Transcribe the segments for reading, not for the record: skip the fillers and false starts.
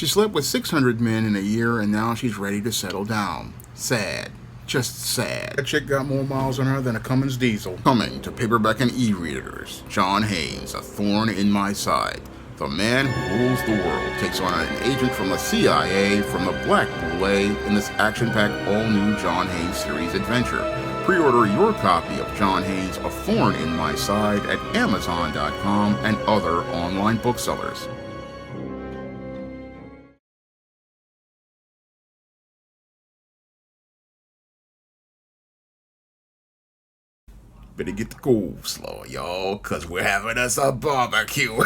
She slept with 600 men in a year and now she's ready to settle down. Sad. Just sad. That chick got more miles on her than a Cummins diesel. Coming to paperback and e-readers, John Haynes, A Thorn in My Side. The man who rules the world takes on an agent from the CIA from the Black Boule in this action-packed all-new John Haynes series adventure. Pre-order your copy of John Haynes' A Thorn in My Side at Amazon.com and other online booksellers. Better get the coleslaw, y'all, cause we're having us a barbecue.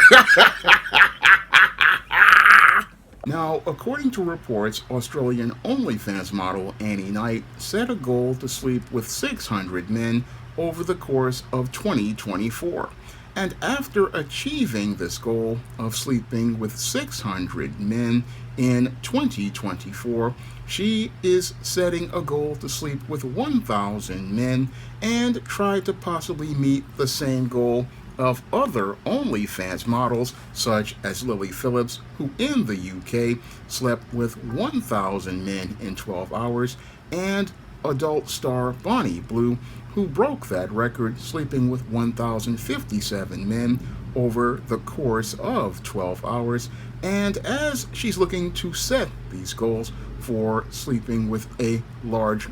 Now, according to reports, Australian Onlyfans model Annie Knight set a goal to sleep with 600 men over the course of 2024. And after achieving this goal of sleeping with 600 men in 2024, she is setting a goal to sleep with 1,000 men and try to possibly meet the same goal of other OnlyFans models such as Lily Phillips, who in the UK slept with 1,000 men in 12 hours, and adult star Bonnie Blue, who broke that record sleeping with 1,057 men over the course of 12 hours. And as she's looking to set these goals for sleeping with a large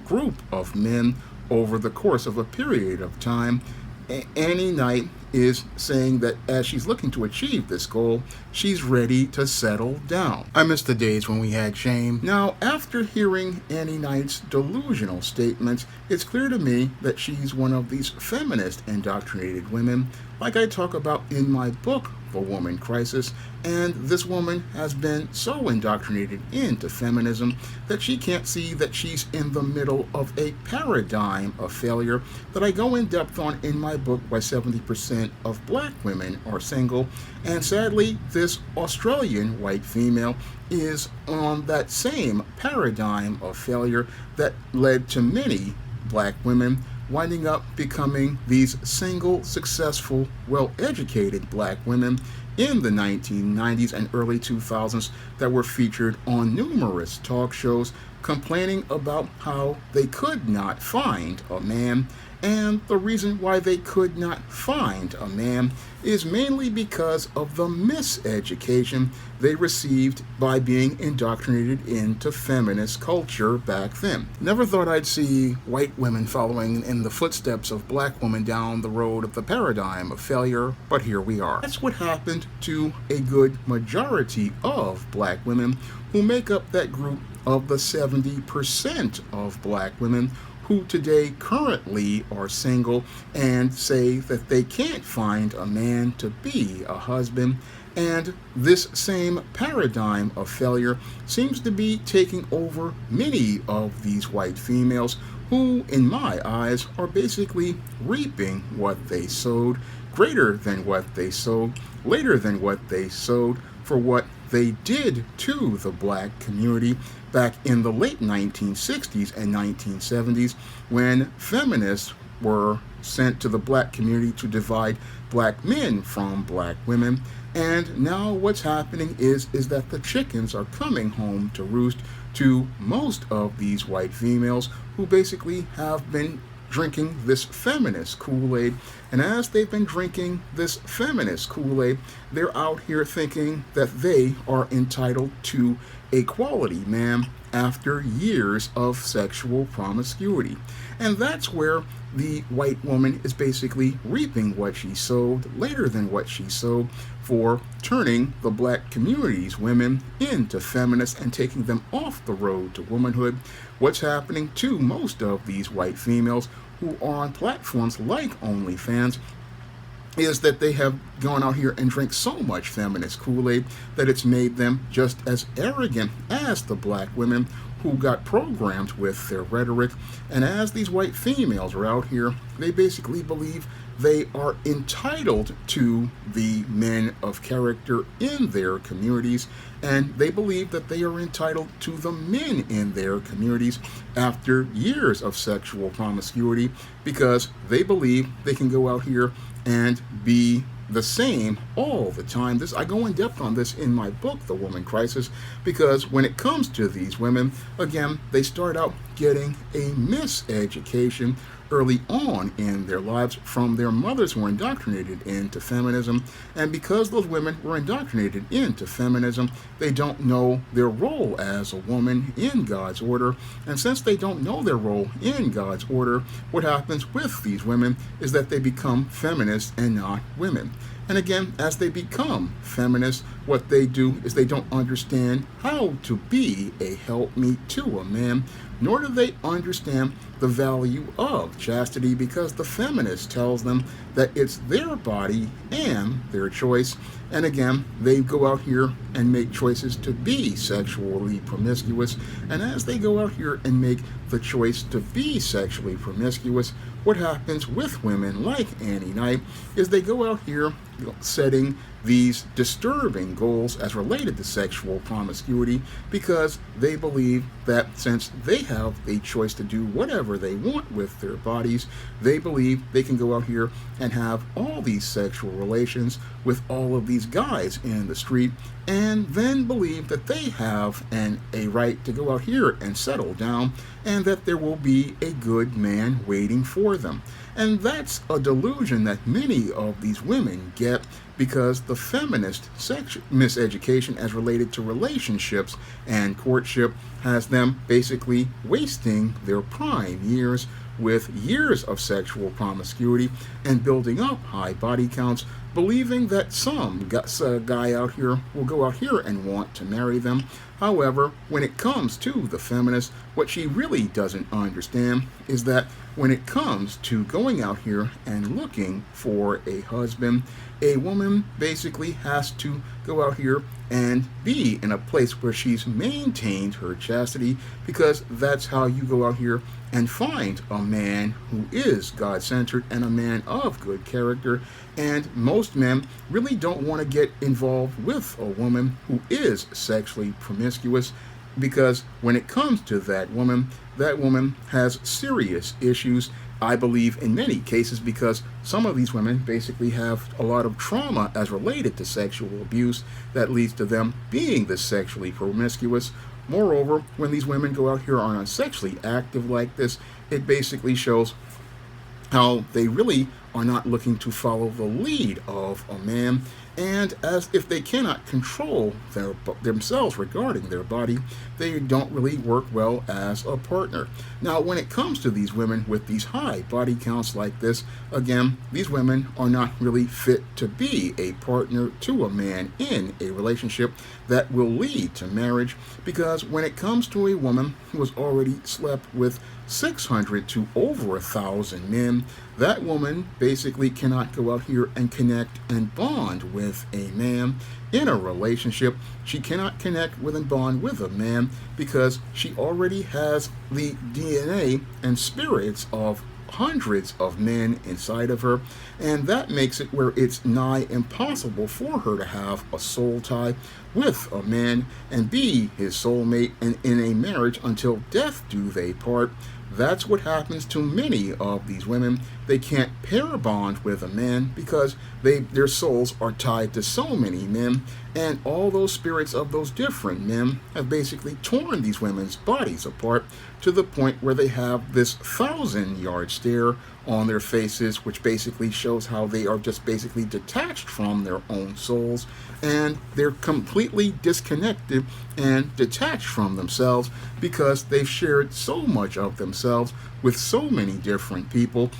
group of men over the course of a period of time, Annie Knight is saying that as she's looking to achieve this goal, she's ready to settle down. I miss the days when we had shame. Now, after hearing Annie Knight's delusional statements, it's clear to me that she's one of these feminist indoctrinated women, like I talk about in my book, The Woman Crisis, and this woman has been so indoctrinated into feminism that she can't see that she's in the middle of a paradigm of failure that I go in depth on in my book, Why 70% of Black Women Are Single. And sadly, this Australian white female is on that same paradigm of failure that led to many Black women winding up becoming these single, successful, well-educated Black women in the 1990s and early 2000s that were featured on numerous talk shows complaining about how they could not find a man. And the reason why they could not find a man is mainly because of the miseducation they received by being indoctrinated into feminist culture back then. Never thought I'd see white women following in the footsteps of black women down the road of the paradigm of failure, but here we are. That's what happened to a good majority of black women who make up that group of the 70% of black women who today currently are single and say that they can't find a man to be a husband. And this same paradigm of failure seems to be taking over many of these white females who, in my eyes, are basically reaping what they sowed, greater than what they sowed, later than what they sowed, for what they did to the black community back in the late 1960s and 1970s when feminists were sent to the black community to divide black men from black women. And now what's happening is that the chickens are coming home to roost to most of these white females who basically have been drinking this feminist Kool-Aid. And as they've been drinking this feminist Kool-Aid, they're out here thinking that they are entitled to a quality man after years of sexual promiscuity. And that's where the white woman is basically reaping what she sowed, later than what she sowed, for turning the black community's women into feminists and taking them off the road to womanhood. What's happening to most of these white females who are on platforms like OnlyFans is that they have gone out here and drank so much feminist Kool-Aid that it's made them just as arrogant as the black women who got programmed with their rhetoric. And as these white females are out here, they basically believe they are entitled to the men of character in their communities, and they believe that they are entitled to the men in their communities after years of sexual promiscuity, because they believe they can go out here and be the same all the time. This I go in depth on this in my book, The Woman Crisis, because when it comes to these women, again, they start out getting a miseducation early on in their lives from their mothers who were indoctrinated into feminism. And because those women were indoctrinated into feminism, they don't know their role as a woman in God's order. And since they don't know their role in God's order, what happens with these women is that they become feminists and not women. And again, as they become feminists, what they do is they don't understand how to be a helpmeet to a man, nor do they understand the value of chastity, because the feminist tells them that it's their body and their choice. And again, they go out here and make choices to be sexually promiscuous. And as they go out here and make the choice to be sexually promiscuous, what happens with women like Annie Knight is they go out here setting these disturbing goals as related to sexual promiscuity, because they believe that since they have a choice to do whatever they want with their bodies, they believe they can go out here and have all these sexual relations with all of these guys in the street, and then believe that they have a right to go out here and settle down, and that there will be a good man waiting for them. And that's a delusion that many of these women get, because the feminist miseducation as related to relationships and courtship has them basically wasting their prime years with years of sexual promiscuity and building up high body counts, believing that some guy out here will go out here and want to marry them. However, when it comes to the feminist, what she really doesn't understand is that when it comes to going out here and looking for a husband, a woman basically has to go out here and be in a place where she's maintained her chastity, because that's how you go out here and find a man who is God-centered and a man of good character. And most men really don't want to get involved with a woman who is sexually promiscuous, because when it comes to that woman has serious issues, I believe, in many cases, because some of these women basically have a lot of trauma as related to sexual abuse that leads to them being this sexually promiscuous. Moreover, when these women go out here and are sexually active like this, it basically shows how they really are not looking to follow the lead of a man, and as if they cannot control themselves regarding their body, they don't really work well as a partner. Now, when it comes to these women with these high body counts like this, again, these women are not really fit to be a partner to a man in a relationship that will lead to marriage, because when it comes to a woman who has already slept with 600 to over 1,000 men, that woman basically cannot go out here and connect and bond with a man in a relationship. She cannot connect with and bond with a man because she already has the DNA and spirits of hundreds of men inside of her, and that makes it where it's nigh impossible for her to have a soul tie with a man and be his soulmate and in a marriage until death do they part. That's what happens to many of these women. They can't pair bond with a man because their souls are tied to so many men, and all those spirits of those different men have basically torn these women's bodies apart to the point where they have this 1,000-yard stare on their faces, which basically shows how they are just basically detached from their own souls, and they're completely disconnected and detached from themselves because they've shared so much of themselves with so many different people.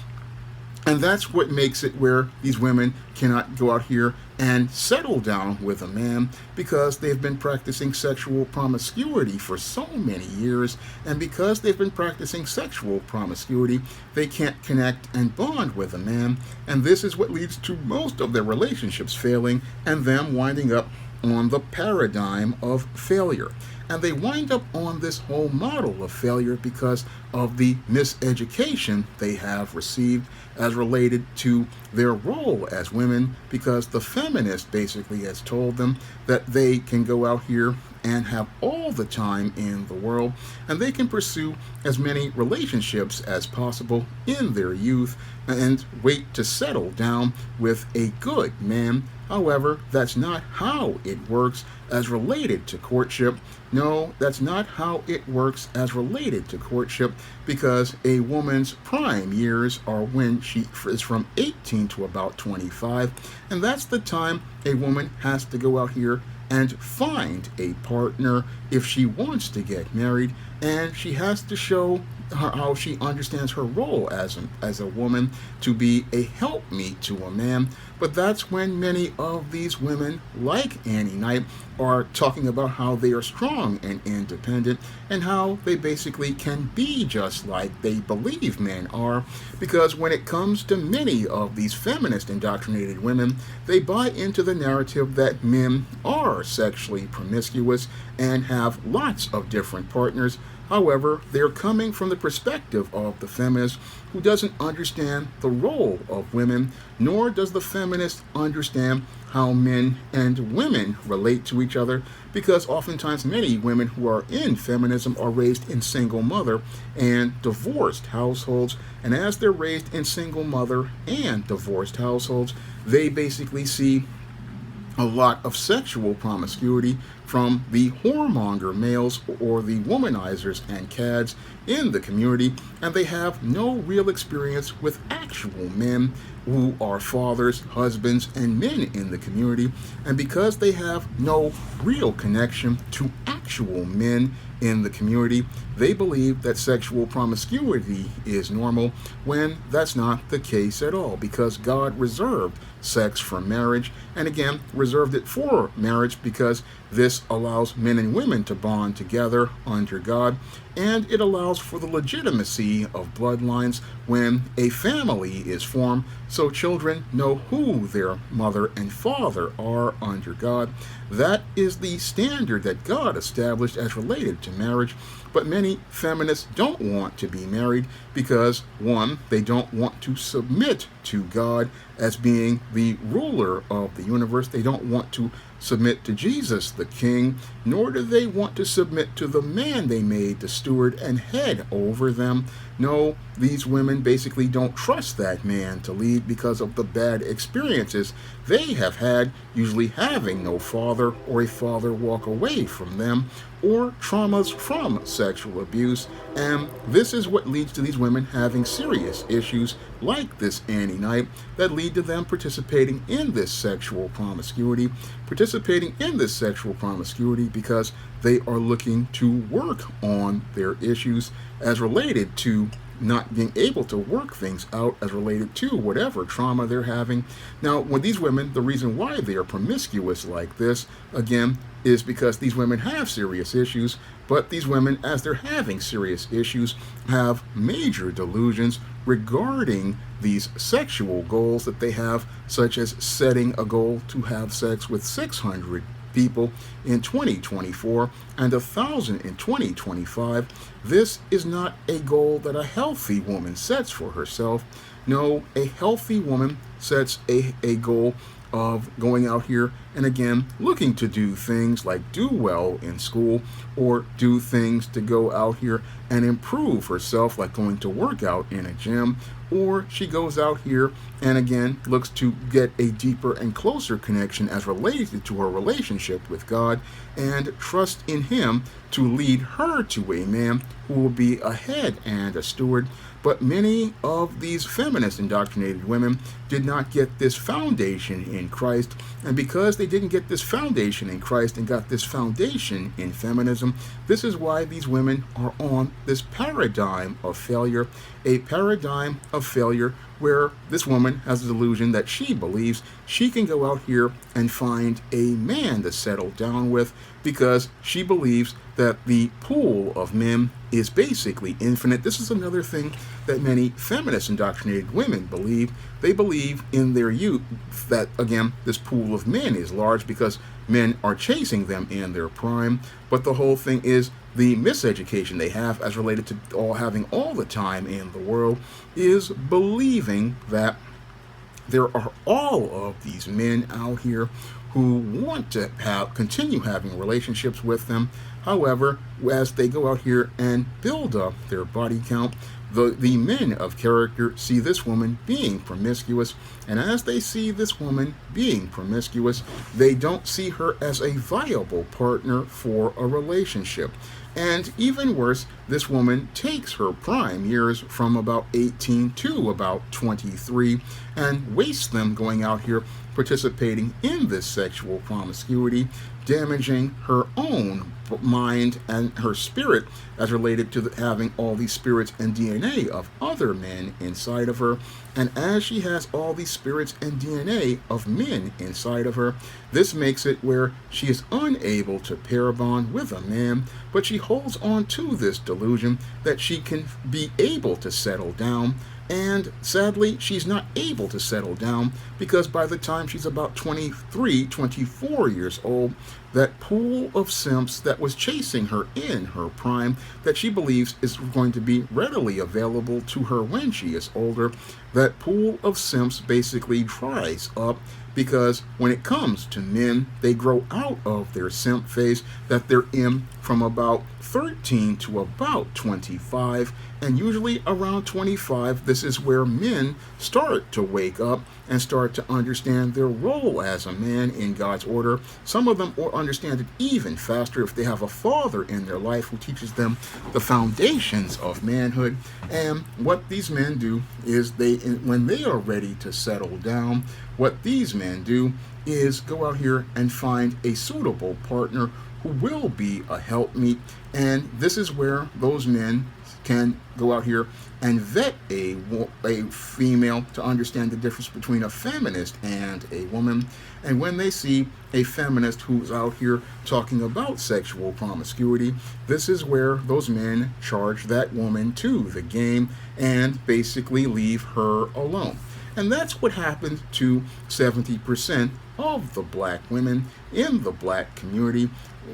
And that's what makes it where these women cannot go out here and settle down with a man, because they've been practicing sexual promiscuity for so many years. And because they've been practicing sexual promiscuity, they can't connect and bond with a man. And this is what leads to most of their relationships failing and them winding up on the paradigm of failure. And they wind up on this whole model of failure because of the miseducation they have received as related to their role as women, because the feminist basically has told them that they can go out here and have all the time in the world, and they can pursue as many relationships as possible in their youth and wait to settle down with a good man. However, that's not how it works as related to courtship. No, that's not how it works as related to courtship, because a woman's prime years are when she is from 18 to about 25, and that's the time a woman has to go out here and find a partner if she wants to get married, and she has to show how she understands her role as a woman to be a helpmeet to a man. But that's when many of these women, like Annie Knight, are talking about how they are strong and independent and how they basically can be just like they believe men are. Because when it comes to many of these feminist indoctrinated women, they buy into the narrative that men are sexually promiscuous and have lots of different partners. However, they're coming from the perspective of the feminist who doesn't understand the role of women, nor does the feminist understand how men and women relate to each other, because oftentimes many women who are in feminism are raised in single mother and divorced households, and as they're raised in single mother and divorced households, they basically see a lot of sexual promiscuity from the whoremonger males or the womanizers and cads in the community, and they have no real experience with actual men who are fathers, husbands, and men in the community. And because they have no real connection to actual men in the community, they believe that sexual promiscuity is normal, when that's not the case at all, because God reserved sex for marriage, and again reserved it for marriage because this allows men and women to bond together under God, and it allows for the legitimacy of bloodlines when a family is formed, so children know who their mother and father are under God. That is the standard that God established as related to marriage. But many feminists don't want to be married because, one, they don't want to submit to God as being the ruler of the universe. They don't want to submit to Jesus, the King, nor do they want to submit to the man they made to steward and head over them. No, these women basically don't trust that man to lead because of the bad experiences they have had, usually having no father or a father walk away from them, or traumas from sexual abuse. And this is what leads to these women having serious issues like this Annie Knight that lead to them participating in this sexual promiscuity because they are looking to work on their issues as related to not being able to work things out as related to whatever trauma they're having. Now, with these women, the reason why they are promiscuous like this, again, is because these women have serious issues, but these women, as they're having serious issues, have major delusions regarding these sexual goals that they have, such as setting a goal to have sex with 600 people in 2024 and 1,000 in 2025. This is not a goal that a healthy woman sets for herself. No, a healthy woman sets a goal of going out here and again looking to do things like do well in school, or do things to go out here and improve herself, like going to work out in a gym, or she goes out here and again looks to get a deeper and closer connection as related to her relationship with God, and trust in Him to lead her to a man who will be a head and a steward. But many of these feminist indoctrinated women did not get this foundation in Christ, and because they didn't get this foundation in Christ and got this foundation in feminism, this is why these women are on this paradigm of failure, a paradigm of failure where this woman has a delusion that she believes she can go out here and find a man to settle down with because she believes that the pool of men is basically infinite. This is another thing that many feminist indoctrinated women believe. They believe in their youth that, again, this pool of men is large because men are chasing them in their prime. But the whole thing is the miseducation they have as related to having all the time in the world is believing that there are all of these men out here who want to continue having relationships with them. However, as they go out here and build up their body count, the men of character see this woman being promiscuous, and as they see this woman being promiscuous, they don't see her as a viable partner for a relationship. And even worse, this woman takes her prime years from about 18 to about 23 and wastes them going out here participating in this sexual promiscuity, damaging her own mind and her spirit as related to having all these spirits and DNA of other men inside of her. And as she has all these spirits and DNA of men inside of her, this makes it where she is unable to pair bond with a man, but she holds on to this delusion that she can be able to settle down. And sadly, she's not able to settle down because by the time she's about 23, 24 years old, that pool of simps that was chasing her in her prime, that she believes is going to be readily available to her when she is older, that pool of simps basically dries up because when it comes to men, they grow out of their simp phase that they're in from about 13 to about 25, and usually around 25, this is where men start to wake up and start to understand their role as a man in God's order. Some of them understand it even faster if they have a father in their life who teaches them the foundations of manhood. And what these men do is when they are ready to settle down, what these men do is go out here and find a suitable partner who will be a helpmeet. And this is where those men can go out here and vet a female to understand the difference between a feminist and a woman. And when they see a feminist who's out here talking about sexual promiscuity, this is where those men charge that woman to the game and basically leave her alone. And that's what happened to 70% of the black women in the black community.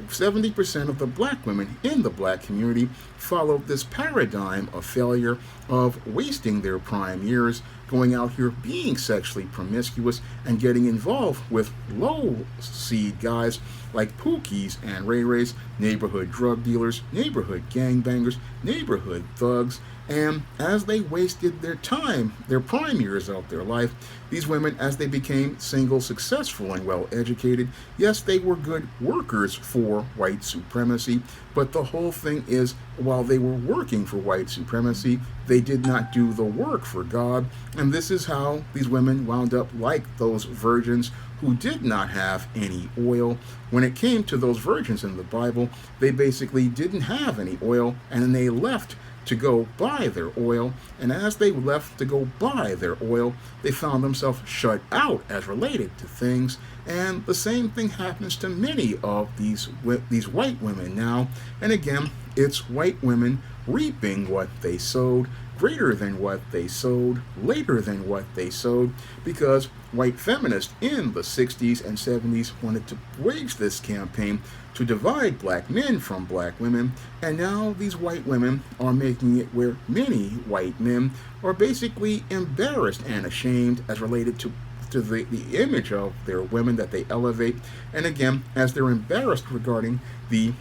70% of the black women in the black community followed this paradigm of failure of wasting their prime years going out here being sexually promiscuous and getting involved with low seed guys like Pookies and Ray Rays, neighborhood drug dealers, neighborhood gangbangers, neighborhood thugs. And as they wasted their time, their prime years of their life, these women, as they became single, successful, and well educated, yes, they were good workers for white supremacy, but the whole thing is, while they were working for white supremacy, they did not do the work for God. And this is how these women wound up like those virgins who did not have any oil. When it came to those virgins in the Bible, they basically didn't have any oil, and then they left to go buy their oil, and as they left to go buy their oil, they found themselves shut out as related to things. And the same thing happens to many of these white women now. And again, it's white women reaping what they sowed, greater than what they sowed, later than what they sowed, because white feminists in the 60s and 70s wanted to wage this campaign to divide black men from black women, and now these white women are making it where many white men are basically embarrassed and ashamed as related to the image of their women that they elevate. And again, as they're embarrassed regarding the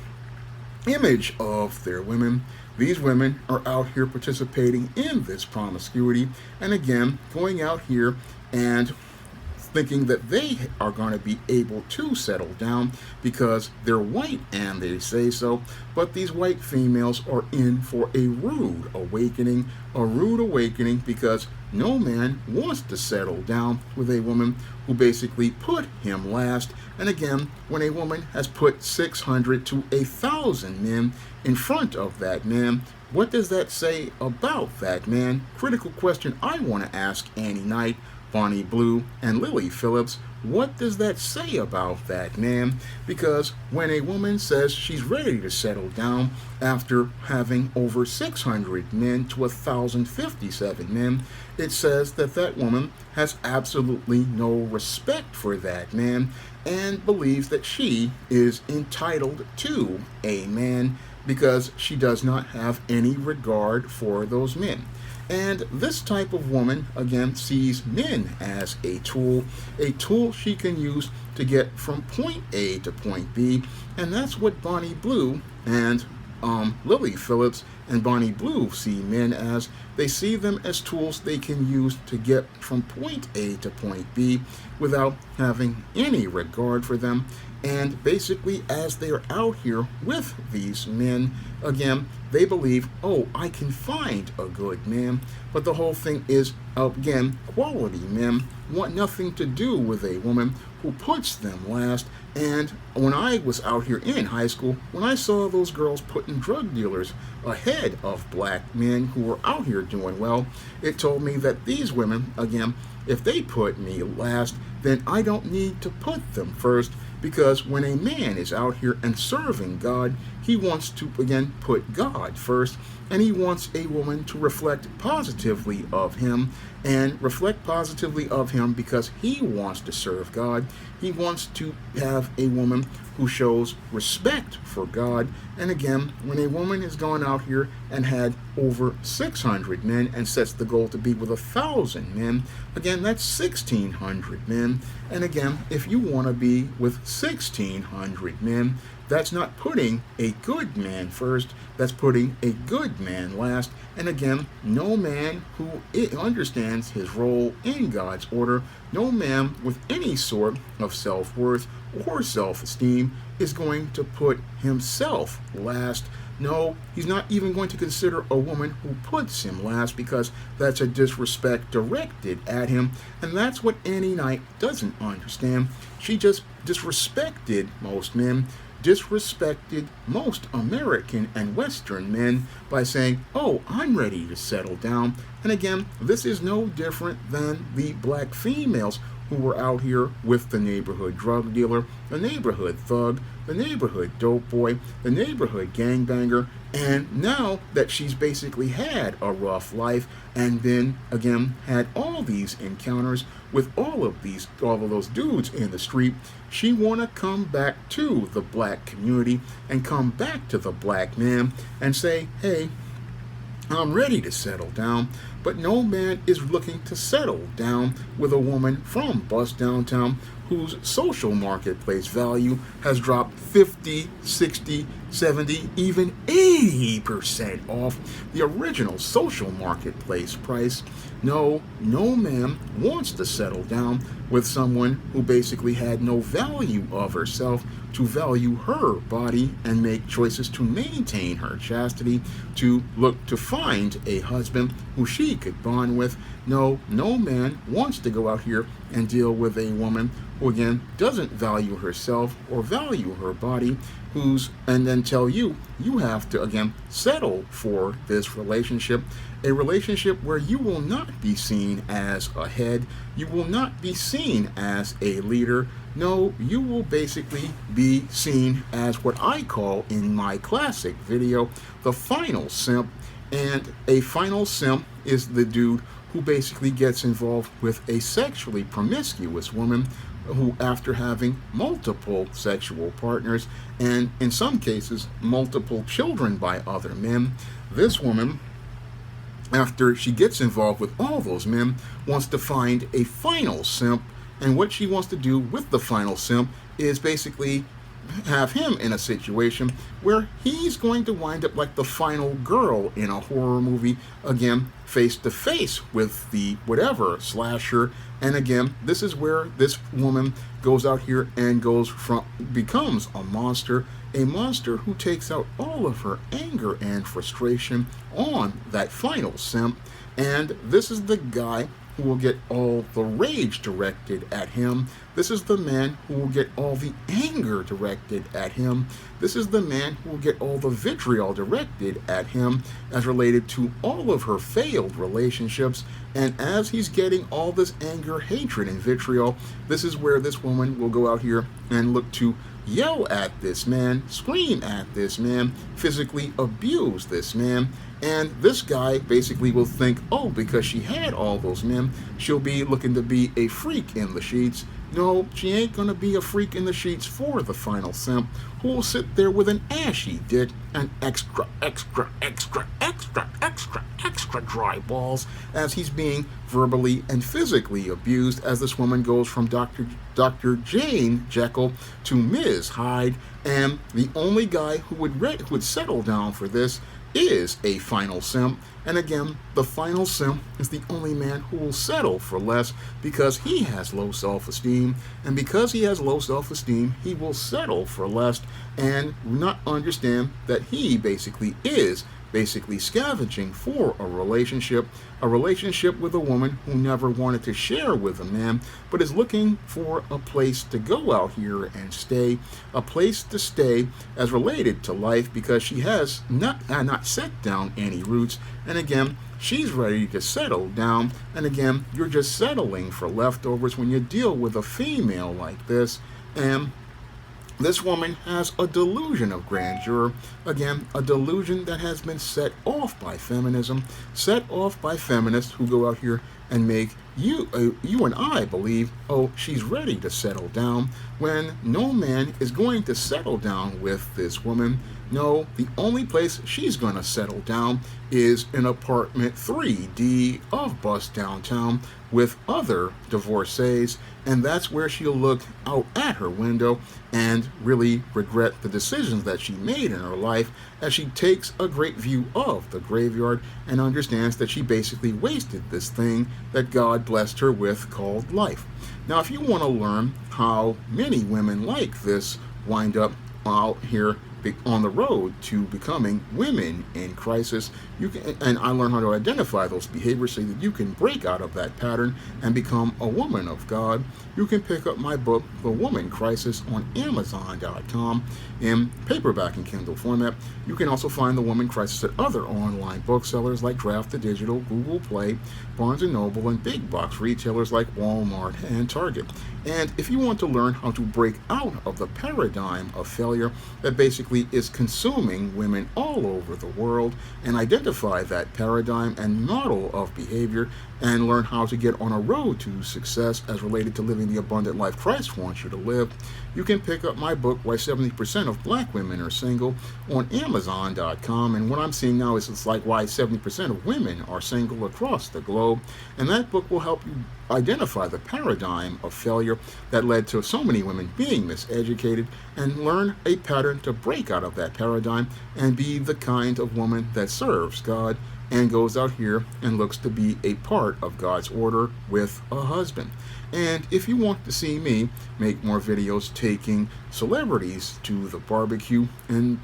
image of their women, these women are out here participating in this promiscuity, and again, going out here and thinking that they are going to be able to settle down because they're white and they say so. But these white females are in for a rude awakening because no man wants to settle down with a woman who basically put him last. And again, when a woman has put 600 to 1,000 men in front of that man, what does that say about that man? Critical question I want to ask Annie Knight, Bonnie Blue, and Lily Phillips. What does that say about that man? Because when a woman says she's ready to settle down after having over 600 men to 1,057 men, it says that that woman has absolutely no respect for that man and believes that she is entitled to a man because she does not have any regard for those men. And this type of woman, again, sees men as a tool she can use to get from point A to point B. And that's what Bonnie Blue and Lily Phillips and Bonnie Blue see men as. They see them as tools they can use to get from point A to point B without having any regard for them. And basically, as they are out here with these men, again, they believe, oh, I can find a good man. But the whole thing is, again, quality men want nothing to do with a woman who puts them last. And when I was out here in high school, when I saw those girls putting drug dealers ahead of black men who were out here doing well, it told me that these women, again, if they put me last, then I don't need to put them first. Because when a man is out here and serving God, he wants to, again, put God first, and he wants a woman to reflect positively of him, and reflect positively of him because he wants to serve God. He wants to have a woman who shows respect for God. And again, when a woman has gone out here and had over 600 men and sets the goal to be with 1,000 men, again, that's 1,600 men. And again, if you want to be with 1,600 men, that's not putting a good man first, that's putting a good man last. And again, no man who understands his role in God's order, no man with any sort of self-worth or self-esteem is going to put himself last. No, he's not even going to consider a woman who puts him last because that's a disrespect directed at him. And that's what Annie Knight doesn't understand. She just disrespected most men, disrespected most American and Western men by saying, oh, I'm ready to settle down. And again, this is no different than the black females who were out here with the neighborhood drug dealer, the neighborhood thug, the neighborhood dope boy, the neighborhood gangbanger, and now that she's basically had a rough life and then again had all these encounters with all of those dudes in the street, she want to come back to the black community and come back to the black man and say, hey, I'm ready to settle down. But no man is looking to settle down with a woman from Bust Downtown whose social marketplace value has dropped 50, 60, 70, even 80% off the original social marketplace price. No man wants to settle down with someone who basically had no value of herself to value her body and make choices to maintain her chastity, to look to find a husband who she could bond with. No man wants to go out here and deal with a woman who again doesn't value herself or value her body, and then tell you have to again settle for this relationship, a relationship where you will not be seen as a head, you will not be seen as a leader. No, you will basically be seen as what I call in my classic video, the final simp. And a final simp is the dude who basically gets involved with a sexually promiscuous woman who, after having multiple sexual partners and in some cases multiple children by other men, this woman, after she gets involved with all those men, wants to find a final simp. And what she wants to do with the final simp is basically have him in a situation where he's going to wind up like the final girl in a horror movie, again, face to face with the whatever slasher. And again, this is where this woman goes out here and becomes a monster who takes out all of her anger and frustration on that final simp. And this is the guy who will get all the rage directed at him. This is the man who will get all the anger directed at him. This is the man who will get all the vitriol directed at him as related to all of her failed relationships. And as he's getting all this anger, hatred, and vitriol, this is where this woman will go out here and look to yell at this man, scream at this man, physically abuse this man. And this guy basically will think, oh, because she had all those men, she'll be looking to be a freak in the sheets. No, she ain't gonna be a freak in the sheets for the final simp, who will sit there with an ashy dick and extra dry balls as he's being verbally and physically abused, as this woman goes from Dr. Jane Jekyll to Ms. Hyde. And the only guy who would settle down for this is a final simp. And again, the final simp is the only man who will settle for less because he has low self-esteem. And because he has low self-esteem, he will settle for less and not understand that he basically is scavenging for a relationship with a woman who never wanted to share with a man, but is looking for a place to go out here and stay, a place to stay as related to life, because she has not set down any roots. And again, she's ready to settle down. And again, you're just settling for leftovers when you deal with a female like this. And this woman has a delusion of grandeur. Again, a delusion that has been set off by feminism, set off by feminists who go out here and make you and I believe, oh, she's ready to settle down, when no man is going to settle down with this woman. No, the only place she's going to settle down is in apartment 3D of Bust Downtown with other divorcees, and that's where she'll look out at her window and really regret the decisions that she made in her life, as she takes a great view of the graveyard and understands that she basically wasted this thing that God blessed her with called life. Now, if you want to learn how many women like this wind up out here on the road to becoming women in crisis, and I learned how to identify those behaviors so that you can break out of that pattern and become a woman of God, you can pick up my book, The Woman Crisis, on Amazon.com in paperback and Kindle format. You can also find The Woman Crisis at other online booksellers like Draft to Digital, Google Play, Barnes & Noble, and big box retailers like Walmart and Target. And if you want to learn how to break out of the paradigm of failure that basically is consuming women all over the world, and identify that paradigm and model of behavior, and learn how to get on a road to success as related to living the abundant life Christ wants you to live, you can pick up my book, Why 70% of Black Women Are Single, on Amazon.com. And what I'm seeing now is it's like why 70% of women are single across the globe. And that book will help you identify the paradigm of failure that led to so many women being miseducated, and learn a pattern to break out of that paradigm and be the kind of woman that serves God and goes out here and looks to be a part of God's order with a husband. And if you want to see me make more videos taking celebrities to the barbecue and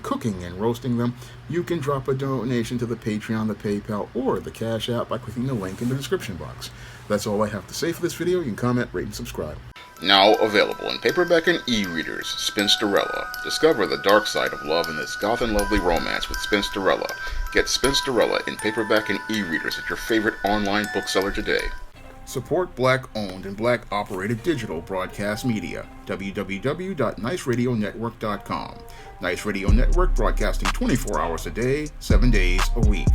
cooking and roasting them, you can drop a donation to the Patreon, the PayPal, or the Cash App by clicking the link in the description box. That's all I have to say for this video. You can comment, rate, and subscribe. Now available in paperback and e-readers, Spinsterella. Discover the dark side of love in this goth and lovely romance with Spinsterella. Get Spinsterella in paperback and e-readers at your favorite online bookseller today. Support Black-owned and Black-operated digital broadcast media. www.niceradionetwork.com. Nice Radio Network, broadcasting 24 hours a day, 7 days a week.